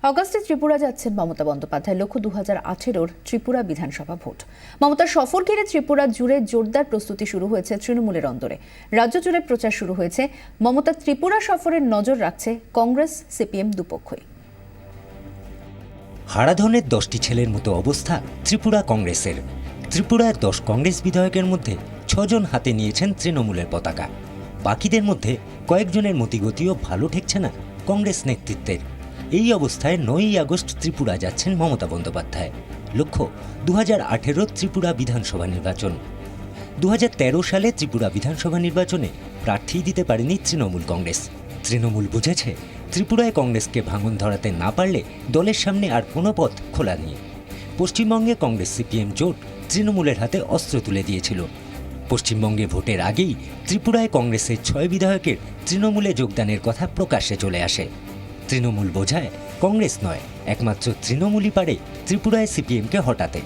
অগাস্টে ত্রিপুরা যাচ্ছেন মমতা বন্দ্যোপাধ্যায়। লক্ষ্য 2018-র ত্রিপুরা বিধানসভা ভোট। মমতার সফর ঘিরে ত্রিপুরা জুড়ে জোরদার প্রস্তুতি শুরু হয়েছে তৃণমূলের অন্দরে। রাজ্য জুড়ে প্রচার শুরু হয়েছে। মমতা ত্রিপুরা সফরের নজর রাখছে কংগ্রেস, সিপিএম দুপক্ষই। হারাধনের 10টি ছেলের মতো অবস্থা ত্রিপুরা কংগ্রেসের। ত্রিপুরার 10 কংগ্রেস বিধায়কের মধ্যে 6 জন হাতে নিয়েছেন তৃণমূলের পতাকা। বাকিদের মধ্যে কয়েকজনের মতিগতিও ভালো ঠেকছে না কংগ্রেস নেতৃত্বের। এই অবস্থায় 9ই আগস্ট ত্রিপুরা যাচ্ছেন মমতা বন্দ্যোপাধ্যায়। লক্ষ্য 2018 ত্রিপুরা বিধানসভা নির্বাচন। 2013 সালে ত্রিপুরা বিধানসভা নির্বাচনে প্রার্থী দিতে পারেনি তৃণমূল কংগ্রেস। তৃণমূল বুঝেছে ত্রিপুরায় কংগ্রেসকে ভাঙন ধরাতে না পারলে দলের সামনে আর কোনো পথ খোলা নেই। পশ্চিমবঙ্গে কংগ্রেস সিপিএম জোট তৃণমূলের হাতে অস্ত্র তুলে দিয়েছিল। পশ্চিমবঙ্গে ভোটের আগেই ত্রিপুরায় কংগ্রেসের 6 বিধায়কের তৃণমূলে যোগদানের কথা প্রকাশ্যে চলে আসে। তৃণমূল বোঝায় কংগ্রেস নয়, একমাত্র তৃণমূলই পারে ত্রিপুরায় সিপিএমকে হটাতে।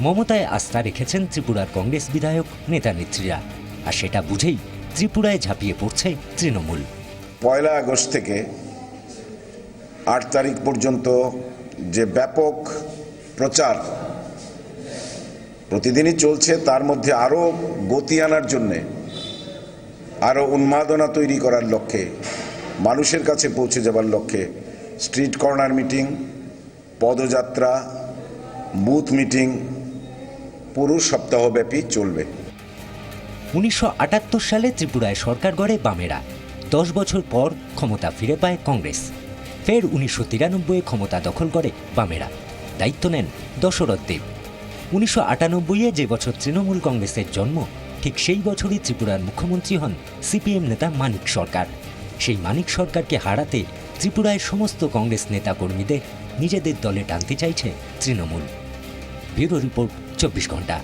মমতায় আস্থা রেখেছেন ত্রিপুরার কংগ্রেস বিধায়ক নেতা নেত্রীরা, আর সেটা বুঝেই ত্রিপুরায় ঝাঁপিয়ে পড়ছে তৃণমূল। 1 আগস্ট থেকে 8 তারিখ পর্যন্ত যে ব্যাপক প্রচার প্রতিদিনই চলছে, তার মধ্যে আরও গতি আনার জন্যে, আরও উন্মাদনা তৈরি করার লক্ষ্যে, মানুষের কাছে পৌঁছে যাবার লক্ষ্যে স্ট্রিট কর্নার মিটিং, পদযাত্রা, বুথ মিটিং পুরো সপ্তাহব্যাপী চলবে। 1978 সালে ত্রিপুরায় সরকার গড়ে বামেরা। 10 বছর পর ক্ষমতা ফিরে পায় কংগ্রেস। ফের 1993-এ ক্ষমতা দখল করে বামেরা। দায়িত্ব নেন দশরথ দেব। 1998-এ যে বছর তৃণমূল কংগ্রেসের জন্ম, ঠিক সেই বছরই ত্রিপুরার মুখ্যমন্ত্রী হন সিপিএম নেতা মানিক সরকার। সেই মানিক সরকারকে হারাতে ত্রিপুরায় সমস্ত কংগ্রেস নেতা কর্মীদের নিজেদের দলে টানতে চাইছে তৃণমূল। ব্যুরো রিপোর্ট, 24 ঘন্টা।